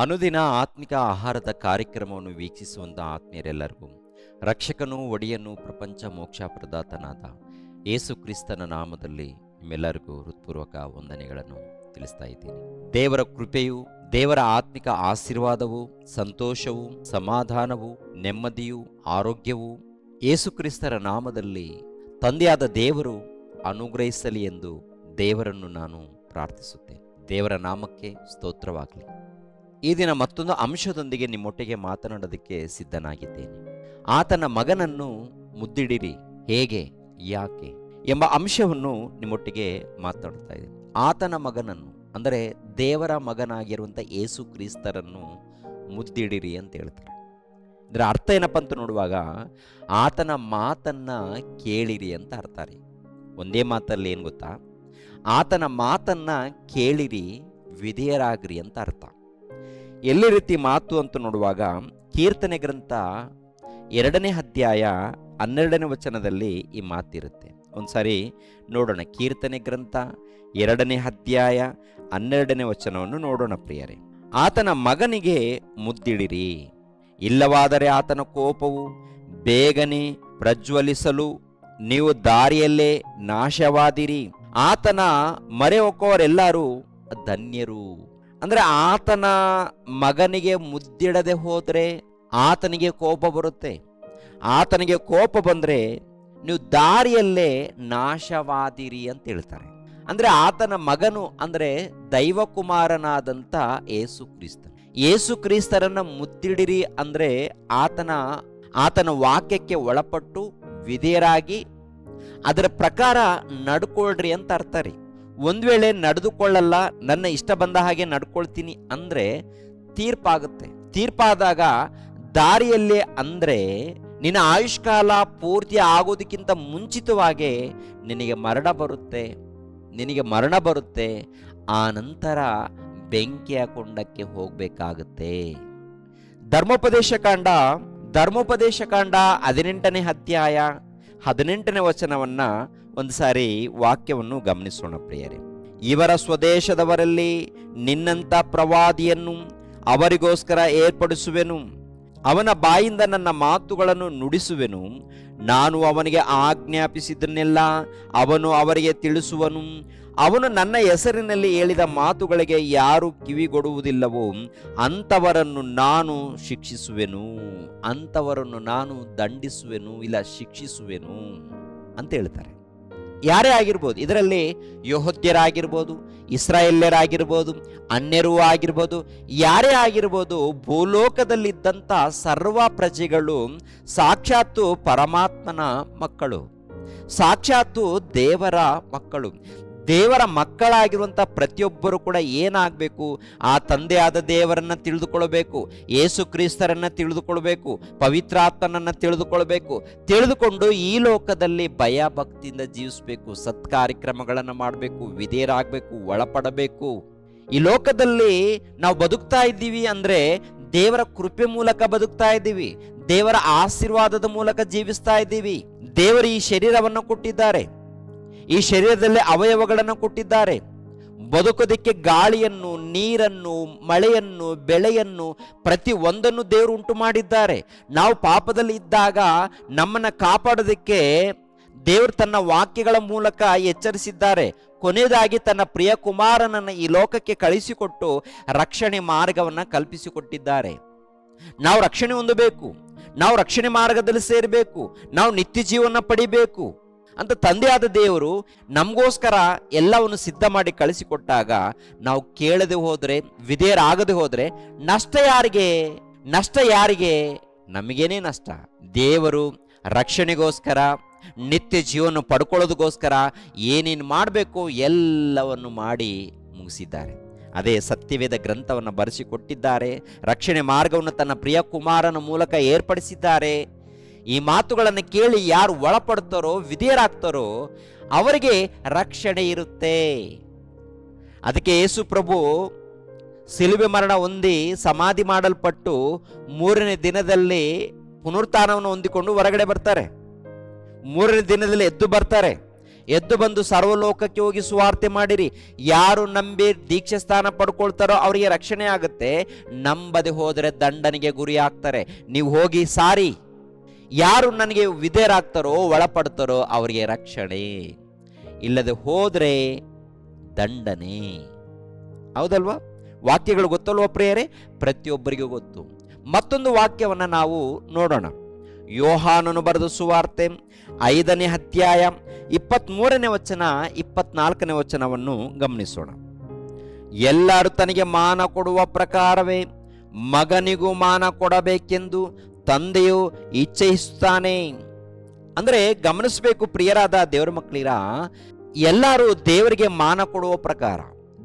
ಅನುದಿನ ಆತ್ಮಿಕ ಆಹಾರದ ಕಾರ್ಯಕ್ರಮವನ್ನು ವೀಕ್ಷಿಸುವಂಥ ಆತ್ಮೀಯರೆಲ್ಲರಿಗೂ ರಕ್ಷಕನೂ ಒಡೆಯನೂ ಪ್ರಪಂಚ ಮೋಕ್ಷ ಪ್ರದಾತನಾದ ಯೇಸು ಕ್ರಿಸ್ತನ ನಾಮದಲ್ಲಿ ನಿಮ್ಮೆಲ್ಲರಿಗೂ ಹೃತ್ಪೂರ್ವಕ ವಂದನೆಗಳನ್ನು ತಿಳಿಸ್ತಾ ಇದ್ದೀನಿ. ದೇವರ ಕೃಪೆಯು, ದೇವರ ಆತ್ಮಿಕ ಆಶೀರ್ವಾದವು, ಸಂತೋಷವು, ಸಮಾಧಾನವು, ನೆಮ್ಮದಿಯು, ಆರೋಗ್ಯವು ಯೇಸು ಕ್ರಿಸ್ತರ ನಾಮದಲ್ಲಿ ತಂದೆಯಾದ ದೇವರು ಅನುಗ್ರಹಿಸಲಿ ಎಂದು ದೇವರನ್ನು ನಾನು ಪ್ರಾರ್ಥಿಸುತ್ತೇನೆ. ದೇವರ ನಾಮಕ್ಕೆ ಸ್ತೋತ್ರವಾಗಲಿ. ಈ ದಿನ ಮತ್ತೊಂದು ಅಂಶದೊಂದಿಗೆ ನಿಮ್ಮೊಟ್ಟಿಗೆ ಮಾತನಾಡೋದಕ್ಕೆ ಸಿದ್ಧನಾಗಿದ್ದೇನೆ. ಆತನ ಮಗನನ್ನು ಮುದ್ದಿಡಿರಿ, ಹೇಗೆ, ಯಾಕೆ ಎಂಬ ಅಂಶವನ್ನು ನಿಮ್ಮೊಟ್ಟಿಗೆ ಮಾತನಾಡ್ತಾ ಇದ್ದೀನಿ. ಆತನ ಮಗನನ್ನು ಅಂದರೆ ದೇವರ ಮಗನಾಗಿರುವಂಥ ಯೇಸು ಕ್ರಿಸ್ತರನ್ನು ಮುದ್ದಿಡಿರಿ ಅಂತ ಹೇಳ್ತಾರೆ. ಇದರ ಅರ್ಥ ಏನಪ್ಪ ಅಂತ ನೋಡುವಾಗ ಆತನ ಮಾತನ್ನ ಕೇಳಿರಿ ಅಂತ ಅರ್ಥ ರೀ. ಒಂದೇ ಮಾತಲ್ಲಿ ಏನು ಗೊತ್ತಾ, ಆತನ ಮಾತನ್ನ ಕೇಳಿರಿ, ವಿಧೇಯರಾಗ್ರಿ ಅಂತ ಅರ್ಥ. ಎಲ್ಲಿ ರೀತಿ ಮಾತು ಅಂತ ನೋಡುವಾಗ ಕೀರ್ತನೆ ಗ್ರಂಥ 2ನೇ ಅಧ್ಯಾಯ 12ನೇ ವಚನದಲ್ಲಿ ಈ ಮಾತಿರುತ್ತೆ. ಒಂದ್ಸಾರಿ ನೋಡೋಣ. ಕೀರ್ತನೆ ಗ್ರಂಥ 2ನೇ ಅಧ್ಯಾಯ 12ನೇ ವಚನವನ್ನು ನೋಡೋಣ ಪ್ರಿಯರೇ. ಆತನ ಮಗನಿಗೆ ಮುದ್ದಿಡಿರಿ, ಇಲ್ಲವಾದರೆ ಆತನ ಕೋಪವು ಬೇಗನೆ ಪ್ರಜ್ವಲಿಸಲು ನೀವು ದಾರಿಯಲ್ಲೇ ನಾಶವಾದಿರಿ. ಆತನ ಮೊರೆ ಹೊಕ್ಕವರೆಲ್ಲರೂ ಧನ್ಯರು. ಅಂದ್ರೆ ಆತನ ಮಗನಿಗೆ ಮುದ್ದಿಡದೆ ಹೋದ್ರೆ ಆತನಿಗೆ ಕೋಪ ಬರುತ್ತೆ. ಆತನಿಗೆ ಕೋಪ ಬಂದ್ರೆ ನೀವು ದಾರಿಯಲ್ಲೇ ನಾಶವಾದಿರಿ ಅಂತ ಹೇಳ್ತಾರೆ. ಅಂದ್ರೆ ಆತನ ಮಗನು ಅಂದ್ರೆ ದೈವಕುಮಾರನಾದಂಥ ಯೇಸು ಕ್ರಿಸ್ತ. ಯೇಸು ಕ್ರಿಸ್ತರನ್ನ ಮುದ್ದಿಡಿರಿ ಅಂದ್ರೆ ಆತನ ವಾಕ್ಯಕ್ಕೆ ಒಳಪಟ್ಟು ವಿಧೇಯರಾಗಿ ಅದರ ಪ್ರಕಾರ ನಡ್ಕೊಳ್ರಿ ಅಂತ ಅರ್ಥ ರೀ. ಒಂದ್ ವೇಳೆ ನಡೆದುಕೊಳ್ಳಲ್ಲ, ನನ್ನ ಇಷ್ಟ ಬಂದ ಹಾಗೆ ನಡ್ಕೊಳ್ತೀನಿ ಅಂದ್ರೆ ತೀರ್ಪಾಗುತ್ತೆ. ತೀರ್ಪಾದಾಗ ದಾರಿಯಲ್ಲೇ ಅಂದ್ರೆ ನಿನ್ನ ಆಯುಷ್ಕಾಲ ಪೂರ್ತಿ ಆಗೋದಕ್ಕಿಂತ ಮುಂಚಿತವಾಗಿ ನಿನಗೆ ಮರಣ ಬರುತ್ತೆ. ಆ ನಂತರ ಬೆಂಕಿಯ ಕೊಂಡಕ್ಕೆ ಹೋಗ್ಬೇಕಾಗತ್ತೆ. ಧರ್ಮೋಪದೇಶ ಕಾಂಡ 18ನೇ ಅಧ್ಯಾಯ 18ನೇ ವಚನವನ್ನ ಒಂದು ಸಾರಿ ವಾಕ್ಯವನ್ನು ಗಮನಿಸೋಣ ಪ್ರಿಯರೇ. ಇವರ ಸ್ವದೇಶದವರಲ್ಲಿ ನಿನ್ನಂಥ ಪ್ರವಾದಿಯನ್ನು ಅವರಿಗೋಸ್ಕರ ಏರ್ಪಡಿಸುವೆನು. ಅವನ ಬಾಯಿಂದ ನನ್ನ ಮಾತುಗಳನ್ನು ನುಡಿಸುವೆನು. ನಾನು ಅವನಿಗೆ ಆಜ್ಞಾಪಿಸಿದ್ದನ್ನೆಲ್ಲ ಅವನು ಅವರಿಗೆ ತಿಳಿಸುವನು. ಅವನು ನನ್ನ ಹೆಸರಿನಲ್ಲಿ ಹೇಳಿದ ಮಾತುಗಳಿಗೆ ಯಾರು ಕಿವಿಗೊಡುವುದಿಲ್ಲವೋ ಅಂಥವರನ್ನು ನಾನು ಶಿಕ್ಷಿಸುವೆನು, ಅಂಥವರನ್ನು ನಾನು ದಂಡಿಸುವೆನು, ಇಲ್ಲ ಶಿಕ್ಷಿಸುವೆನು ಅಂತ ಹೇಳ್ತಾರೆ. ಯಾರೇ ಆಗಿರ್ಬೋದು, ಇದರಲ್ಲಿ ಯೆಹೂದ್ಯರಾಗಿರ್ಬೋದು, ಇಸ್ರಾಯೇಲ್ಯರಾಗಿರ್ಬೋದು, ಅನ್ಯರೂ ಆಗಿರ್ಬೋದು, ಯಾರೇ ಆಗಿರ್ಬೋದು, ಭೂಲೋಕದಲ್ಲಿದ್ದಂಥ ಸರ್ವ ಪ್ರಜೆಗಳು ಸಾಕ್ಷಾತ್ತು ಪರಮಾತ್ಮನ ಮಕ್ಕಳು, ಸಾಕ್ಷಾತ್ತು ದೇವರ ಮಕ್ಕಳು. ದೇವರ ಮಕ್ಕಳಾಗಿರುವಂಥ ಪ್ರತಿಯೊಬ್ಬರು ಕೂಡ ಏನಾಗಬೇಕು, ಆ ತಂದೆಯಾದ ದೇವರನ್ನ ತಿಳಿದುಕೊಳ್ಬೇಕು, ಯೇಸು ಕ್ರಿಸ್ತರನ್ನ ತಿಳಿದುಕೊಳ್ಬೇಕು, ಪವಿತ್ರಾತ್ಮನನ್ನ ತಿಳಿದುಕೊಂಡು ಈ ಲೋಕದಲ್ಲಿ ಭಯ ಭಕ್ತಿಯಿಂದ ಜೀವಿಸಬೇಕು, ಸತ್ಕಾರ್ಯಕ್ರಮಗಳನ್ನು ಮಾಡಬೇಕು, ವಿಧೇಯರಾಗಬೇಕು, ಒಳಪಡಬೇಕು. ಈ ಲೋಕದಲ್ಲಿ ನಾವು ಬದುಕ್ತಾ ಇದ್ದೀವಿ ಅಂದ್ರೆ ದೇವರ ಕೃಪೆ ಮೂಲಕ ಬದುಕ್ತಾ ಇದ್ದೀವಿ, ದೇವರ ಆಶೀರ್ವಾದದ ಮೂಲಕ ಜೀವಿಸ್ತಾ ಇದ್ದೀವಿ. ದೇವರು ಈ ಶರೀರವನ್ನು ಕೊಟ್ಟಿದ್ದಾರೆ, ಈ ಶರೀರದಲ್ಲಿ ಅವಯವಗಳನ್ನು ಕೊಟ್ಟಿದ್ದಾರೆ. ಬದುಕೋದಕ್ಕೆ ಗಾಳಿಯನ್ನು, ನೀರನ್ನು, ಮಳೆಯನ್ನು, ಬೆಳೆಯನ್ನು ಪ್ರತಿ ಒಂದನ್ನು ದೇವರು ಉಂಟು ಮಾಡಿದ್ದಾರೆ. ನಾವು ಪಾಪದಲ್ಲಿ ಇದ್ದಾಗ ನಮ್ಮನ್ನು ಕಾಪಾಡೋದಕ್ಕೆ ದೇವರು ತನ್ನ ವಾಕ್ಯಗಳ ಮೂಲಕ ಎಚ್ಚರಿಸಿದ್ದಾರೆ. ಕೊನೆಯದಾಗಿ ತನ್ನ ಪ್ರಿಯ ಕುಮಾರನನ್ನು ಈ ಲೋಕಕ್ಕೆ ಕಳಿಸಿಕೊಟ್ಟು ರಕ್ಷಣೆ ಮಾರ್ಗವನ್ನು ಕಲ್ಪಿಸಿಕೊಟ್ಟಿದ್ದಾರೆ. ನಾವು ರಕ್ಷಣೆ ಹೊಂದಬೇಕು, ನಾವು ರಕ್ಷಣೆ ಮಾರ್ಗದಲ್ಲಿ ಸೇರಬೇಕು, ನಾವು ನಿತ್ಯ ಜೀವನ ಪಡಿಬೇಕು ಅಂತ ತಂದೆಯಾದ ದೇವರು ನಮಗೋಸ್ಕರ ಎಲ್ಲವನ್ನು ಸಿದ್ಧ ಮಾಡಿ ಕಳಿಸಿಕೊಟ್ಟಾಗ ನಾವು ಕೇಳದೆ ಹೋದ್ರೆ, ವಿಧೇಯರಾಗದೆ ಹೋದ್ರೆ ನಷ್ಟ ಯಾರಿಗೆ? ನಮಗೇನೇ ನಷ್ಟ. ದೇವರು ರಕ್ಷಣೆಗೋಸ್ಕರ, ನಿತ್ಯ ಜೀವನ ಪಡ್ಕೊಳ್ಳೋದಕ್ಕೋಸ್ಕರ ಏನೇನು ಮಾಡಬೇಕು ಎಲ್ಲವನ್ನು ಮಾಡಿ ಮುಗಿಸಿದ್ದಾರೆ. ಅದೇ ಸತ್ಯವೇದ ಗ್ರಂಥವನ್ನು ಬರೆಸಿಕೊಟ್ಟಿದ್ದಾರೆ. ರಕ್ಷಣೆ ಮಾರ್ಗವನ್ನು ತನ್ನ ಪ್ರಿಯ ಕುಮಾರನ ಮೂಲಕ ಏರ್ಪಡಿಸಿದ್ದಾರೆ. ಈ ಮಾತುಗಳನ್ನು ಕೇಳಿ ಯಾರು ಒಳಪಡ್ತಾರೋ, ವಿಧೇಯರಾಗ್ತಾರೋ ಅವರಿಗೆ ರಕ್ಷಣೆ ಇರುತ್ತೆ. ಅದಕ್ಕೆ ಯೇಸು ಪ್ರಭು ಸಿಲುಬೆ ಮರಣ ಹೊಂದಿ ಸಮಾಧಿ ಮಾಡಲ್ಪಟ್ಟು 3ನೇ ದಿನದಲ್ಲಿ ಪುನರುತ್ಥಾನವನ್ನು ಹೊಂದಿಕೊಂಡು ಹೊರಗಡೆ ಬರ್ತಾರೆ. 3ನೇ ದಿನದಲ್ಲಿ ಎದ್ದು ಬರ್ತಾರೆ. ಎದ್ದು ಬಂದು ಸರ್ವಲೋಕಕ್ಕೆ ಹೋಗಿ ಸುವಾರ್ತೆ ಮಾಡಿರಿ. ಯಾರು ನಂಬಿ ದೀಕ್ಷೆ ಸ್ಥಾನ ಪಡ್ಕೊಳ್ತಾರೋ ಅವರಿಗೆ ರಕ್ಷಣೆ ಆಗುತ್ತೆ, ನಂಬದೆ ಹೋದರೆ ದಂಡನೆಗೆ ಗುರಿ ಆಗ್ತಾರೆ. ನೀವು ಹೋಗಿ ಸಾರಿ. ಯಾರು ನನಗೆ ವಿಧೇಯರಾಗ್ತಾರೋ ಒಳಪಡ್ತಾರೋ ಅವರಿಗೆ ರಕ್ಷಣೆ, ಇಲ್ಲದೆ ಹೋದ್ರೆ ದಂಡನೆ. ಹೌದಲ್ವಾ? ವಾಕ್ಯಗಳು ಗೊತ್ತಲ್ವ ಪ್ರಿಯರೇ? ಪ್ರತಿಯೊಬ್ಬರಿಗೂ ಗೊತ್ತು. ಮತ್ತೊಂದು ವಾಕ್ಯವನ್ನು ನಾವು ನೋಡೋಣ. ಯೋಹಾನನು ಬರೆದ ಸುವಾರ್ತೆ 5ನೇ ಅಧ್ಯಾಯ 23ನೇ ವಚನ 24ನೇ ವಚನವನ್ನು ಗಮನಿಸೋಣ. ಎಲ್ಲರೂ ತನಗೆ ಮಾನ ಕೊಡುವ ಪ್ರಕಾರವೇ ಮಗನಿಗೂ ಮಾನ ಕೊಡಬೇಕೆಂದು ತಂದೆಯು ಇಚ್ಛಿಸುತ್ತಾನೆ. ಅಂದರೆ ಗಮನಿಸಬೇಕು ಪ್ರಿಯರಾದ ದೇವರ ಮಕ್ಕಳಿರ, ಎಲ್ಲರೂ ದೇವರಿಗೆ ಮಾನ ಕೊಡುವ ಪ್ರಕಾರ,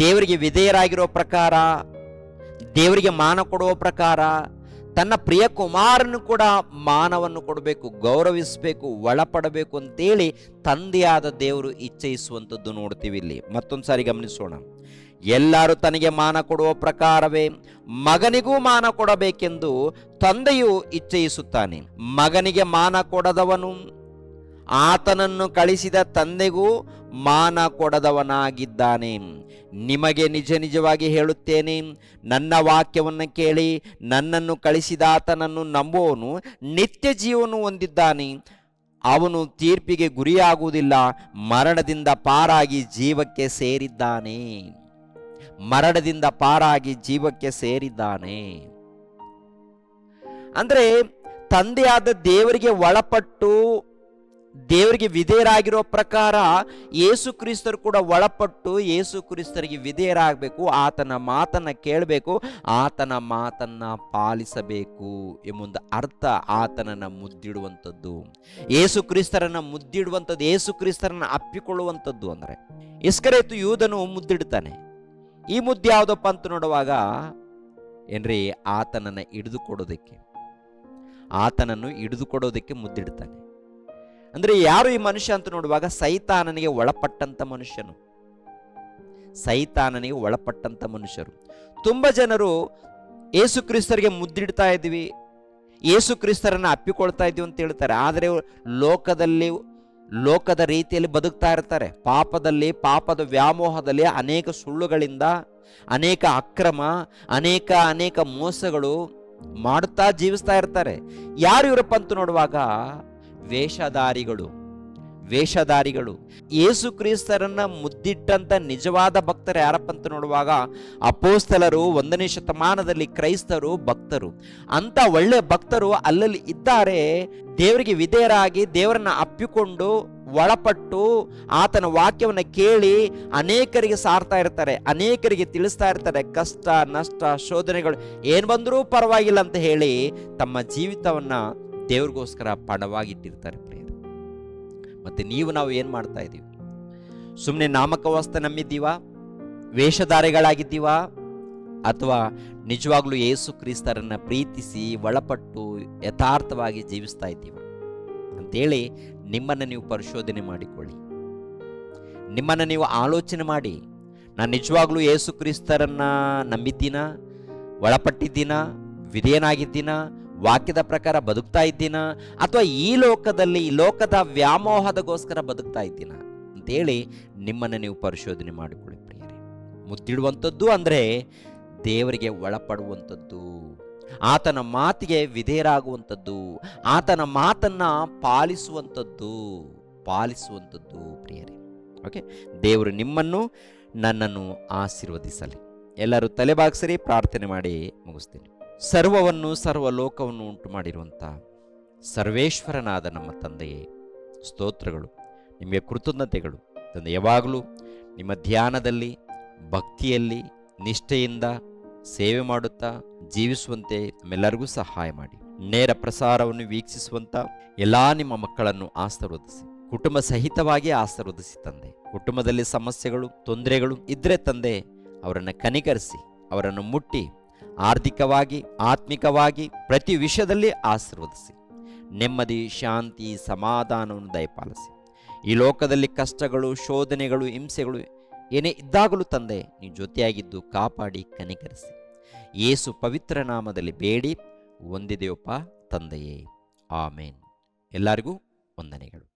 ದೇವರಿಗೆ ವಿಧೇಯರಾಗಿರೋ ಪ್ರಕಾರ, ದೇವರಿಗೆ ಮಾನ ಕೊಡುವ ಪ್ರಕಾರ ತನ್ನ ಪ್ರಿಯ ಕುಮಾರನು ಕೂಡ ಮಾನವನ್ನು ಕೊಡಬೇಕು, ಗೌರವಿಸಬೇಕು, ಒಳಪಡಬೇಕು ಅಂತೇಳಿ ತಂದೆಯಾದ ದೇವರು ಇಚ್ಛಿಸುವಂಥದ್ದು ನೋಡ್ತೀವಿ ಇಲ್ಲಿ. ಮತ್ತೊಂದು ಸಾರಿ ಗಮನಿಸೋಣ. ಎಲ್ಲರೂ ತನಗೆ ಮಾನ ಕೊಡುವ ಪ್ರಕಾರವೇ ಮಗನಿಗೂ ಮಾನ ಕೊಡಬೇಕೆಂದು ತಂದೆಯು ಇಚ್ಛಿಸುತ್ತಾನೆ. ಮಗನಿಗೆ ಮಾನ ಕೊಡದವನು ಆತನನ್ನು ಕಳಿಸಿದ ತಂದೆಗೂ ಮಾನ ಕೊಡದವನಾಗಿದ್ದಾನೆ. ನಿಮಗೆ ನಿಜ ನಿಜವಾಗಿ ಹೇಳುತ್ತೇನೆ, ನನ್ನ ವಾಕ್ಯವನ್ನು ಕೇಳಿ ನನ್ನನ್ನು ಕಳಿಸಿದ ಆತನನ್ನು ನಂಬುವವನು ನಿತ್ಯ ಜೀವನು ಹೊಂದಿದ್ದಾನೆ. ಅವನು ತೀರ್ಪಿಗೆ ಗುರಿಯಾಗುವುದಿಲ್ಲ, ಮರಣದಿಂದ ಪಾರಾಗಿ ಜೀವಕ್ಕೆ ಸೇರಿದ್ದಾನೆ. ಮರಣದಿಂದ ಪಾರಾಗಿ ಜೀವಕ್ಕೆ ಸೇರಿದ್ದಾನೆ. ಅಂದ್ರೆ ತಂದೆಯಾದ ದೇವರಿಗೆ ಒಳಪಟ್ಟು ದೇವರಿಗೆ ವಿಧೇಯರಾಗಿರೋ ಪ್ರಕಾರ ಯೇಸು ಕ್ರಿಸ್ತರು ಕೂಡ ಒಳಪಟ್ಟು ಯೇಸು ಕ್ರಿಸ್ತರಿಗೆ ವಿಧೇಯರಾಗಬೇಕು, ಆತನ ಮಾತನ್ನ ಕೇಳಬೇಕು, ಆತನ ಮಾತನ್ನ ಪಾಲಿಸಬೇಕು ಎಂಬುದು ಅರ್ಥ. ಆತನನ್ನ ಮುದ್ದಿಡುವಂಥದ್ದು, ಯೇಸು ಕ್ರಿಸ್ತರನ್ನ ಮುದ್ದಿಡುವಂಥದ್ದು, ಯೇಸು ಕ್ರಿಸ್ತರನ್ನ ಅಪ್ಪಿಕೊಳ್ಳುವಂಥದ್ದು. ಅಂದರೆ ಇಸ್ಕರಿಯೋತ ಯೂದನು ಮುದ್ದಿಡ್ತಾನೆ. ಈ ಮುದ್ದು ಯಾವುದಪ್ಪ ಅಂತ ನೋಡುವಾಗ ಏನ್ರಿ, ಆತನನ್ನು ಹಿಡಿದುಕೊಡೋದಕ್ಕೆ ಮುದ್ದಿಡ್ತಾನೆ. ಅಂದ್ರೆ ಯಾರು ಈ ಮನುಷ್ಯ ಅಂತ ನೋಡುವಾಗ ಸೈತಾನನಿಗೆ ಒಳಪಟ್ಟಂತ ಮನುಷ್ಯನು, ಸೈತಾನನಿಗೆ ಒಳಪಟ್ಟಂತ ಮನುಷ್ಯರು. ತುಂಬಾ ಜನರು ಯೇಸು ಕ್ರಿಸ್ತರಿಗೆ ಮುದ್ದಿಡ್ತಾ ಇದ್ದೀವಿ, ಯೇಸು ಕ್ರಿಸ್ತರನ್ನ ಅಪ್ಪಿಕೊಳ್ತಾ ಇದ್ದೀವಿ ಅಂತ ಹೇಳ್ತಾರೆ. ಆದರೆ ಲೋಕದ ರೀತಿಯಲ್ಲಿ ಬದುಕ್ತಾ ಇರ್ತಾರೆ. ಪಾಪದ ವ್ಯಾಮೋಹದಲ್ಲಿ ಅನೇಕ ಸುಳ್ಳುಗಳಿಂದ, ಅನೇಕ ಅಕ್ರಮ, ಅನೇಕ ಮೋಸಗಳು ಮಾಡುತ್ತಾ ಜೀವಿಸ್ತಾ ಇರ್ತಾರೆ. ಯಾರು ಇವರಪ್ಪ ಅಂತ ನೋಡುವಾಗ ವೇಷಧಾರಿಗಳು. ಯೇಸು ಕ್ರಿಸ್ತರನ್ನ ಮುದ್ದಿಟ್ಟಂತ ನಿಜವಾದ ಭಕ್ತರು ಯಾರಪ್ಪ ಅಂತ ನೋಡುವಾಗ ಅಪೋಸ್ತಲರು, 1ನೇ ಶತಮಾನದಲ್ಲಿ ಕ್ರೈಸ್ತರು, ಭಕ್ತರು. ಅಂತ ಒಳ್ಳೆ ಭಕ್ತರು ಅಲ್ಲಲ್ಲಿ ಇದ್ದಾರೆ. ದೇವರಿಗೆ ವಿಧೇಯರಾಗಿ ದೇವರನ್ನ ಅಪ್ಪಿಕೊಂಡು ಒಳಪಟ್ಟು ಆತನ ವಾಕ್ಯವನ್ನು ಕೇಳಿ ಅನೇಕರಿಗೆ ಸಾರ್ತಾ ಇರ್ತಾರೆ, ಅನೇಕರಿಗೆ ತಿಳಿಸ್ತಾ ಇರ್ತಾರೆ. ಕಷ್ಟ, ನಷ್ಟ, ಶೋಧನೆಗಳು ಏನ್ ಬಂದರೂ ಪರವಾಗಿಲ್ಲ ಅಂತ ಹೇಳಿ ತಮ್ಮ ಜೀವಿತವನ್ನ ದೇವ್ರಿಗೋಸ್ಕರ ಪಣವಾಗಿಟ್ಟಿರ್ತಾರೆ ಪ್ರಿಯರೇ. ಮತ್ತೆ ನಾವು ಏನು ಮಾಡ್ತಾ ಇದ್ದೀವಿ? ಸುಮ್ಮನೆ ನಾಮಕವಾಸ್ತೆ ನಂಬಿದ್ದೀವಾ? ವೇಷಧಾರಿಗಳಾಗಿದ್ದೀವಾ? ಅಥವಾ ನಿಜವಾಗ್ಲೂ ಯೇಸು ಕ್ರಿಸ್ತರನ್ನ ಪ್ರೀತಿಸಿ ಒಳಪಟ್ಟು ಯಥಾರ್ಥವಾಗಿ ಜೀವಿಸ್ತಾ ಇದ್ದೀವ ಅಂತೇಳಿ ನಿಮ್ಮನ್ನು ನೀವು ಪರಿಶೋಧನೆ ಮಾಡಿಕೊಳ್ಳಿ. ನಿಮ್ಮನ್ನು ನೀವು ಆಲೋಚನೆ ಮಾಡಿ, ನಾನು ನಿಜವಾಗ್ಲೂ ಯೇಸು ಕ್ರಿಸ್ತರನ್ನ ನಂಬಿದ್ದೀನ, ಒಳಪಟ್ಟಿದ್ದೀನ, ವಿಧೇಯನಾಗಿದ್ದೀನ, ವಾಕ್ಯದ ಪ್ರಕಾರ ಬದುಕ್ತಾ ಇದ್ದೀನ, ಅಥವಾ ಈ ಲೋಕದ ವ್ಯಾಮೋಹದಗೋಸ್ಕರ ಬದುಕ್ತಾ ಇದ್ದೀನ ಅಂತೇಳಿ ನಿಮ್ಮನ್ನು ನೀವು ಪರಿಶೋಧನೆ ಮಾಡಿಕೊಳ್ಳಿ ಪ್ರಿಯರೇ. ಮುದ್ದಿಡುವಂಥದ್ದು ಅಂದರೆ ದೇವರಿಗೆ ಒಳಪಡುವಂಥದ್ದು, ಆತನ ಮಾತಿಗೆ ವಿಧೇಯರಾಗುವಂಥದ್ದು, ಆತನ ಮಾತನ್ನ ಪಾಲಿಸುವಂಥದ್ದು ಪ್ರಿಯರೇ. ಓಕೆ, ದೇವರು ನಿಮ್ಮನ್ನು ನನ್ನನ್ನು ಆಶೀರ್ವದಿಸಲಿ. ಎಲ್ಲರೂ ತಲೆಬಾಗಿಸಿರಿ, ಪ್ರಾರ್ಥನೆ ಮಾಡಿ ಮುಗಿಸ್ತೀನಿ. ಸರ್ವವನ್ನು ಸರ್ವಲೋಕವನ್ನು ಉಂಟು ಮಾಡಿರುವಂಥ ಸರ್ವೇಶ್ವರನಾದ ನಮ್ಮ ತಂದೆಯೇ, ಸ್ತೋತ್ರಗಳು, ನಿಮಗೆ ಕೃತಜ್ಞತೆಗಳು ತಂದೆ. ಯಾವಾಗಲೂ ನಿಮ್ಮ ಧ್ಯಾನದಲ್ಲಿ, ಭಕ್ತಿಯಲ್ಲಿ, ನಿಷ್ಠೆಯಿಂದ ಸೇವೆ ಮಾಡುತ್ತಾ ಜೀವಿಸುವಂತೆ ನಮ್ಮೆಲ್ಲರಿಗೂ ಸಹಾಯ ಮಾಡಿ. ನೇರ ಪ್ರಸಾರವನ್ನು ವೀಕ್ಷಿಸುವಂಥ ಎಲ್ಲ ನಿಮ್ಮ ಮಕ್ಕಳನ್ನು ಆಶೀರ್ವದಿಸಿ, ಕುಟುಂಬ ಸಹಿತವಾಗಿ ಆಶೀರ್ವದಿಸಿ ತಂದೆ. ಕುಟುಂಬದಲ್ಲಿ ಸಮಸ್ಯೆಗಳು, ತೊಂದರೆಗಳು ಇದ್ದರೆ ತಂದೆ ಅವರನ್ನು ಕನಿಕರಿಸಿ, ಅವರನ್ನು ಮುಟ್ಟಿ ಆರ್ಥಿಕವಾಗಿ, ಆತ್ಮಿಕವಾಗಿ ಪ್ರತಿ ವಿಷಯದಲ್ಲಿ ಆಶೀರ್ವದಿಸಿ, ನೆಮ್ಮದಿ, ಶಾಂತಿ, ಸಮಾಧಾನವನ್ನು ದಯಪಾಲಿಸಿ. ಈ ಲೋಕದಲ್ಲಿ ಕಷ್ಟಗಳು, ಶೋಧನೆಗಳು, ಹಿಂಸೆಗಳು ಏನೇ ಇದ್ದಾಗಲೂ ತಂದೆ ನೀವು ಜೊತೆಯಾಗಿದ್ದು ಕಾಪಾಡಿ ಕನಿಕರಿಸಿ. ಯೇಸು ಪವಿತ್ರ ನಾಮದಲ್ಲಿ ಬೇಡಿ ಹೊಂದಿದೆಯಪ್ಪ ತಂದೆಯೇ, ಆಮೇನ್. ಎಲ್ಲರಿಗೂ ವಂದನೆಗಳು.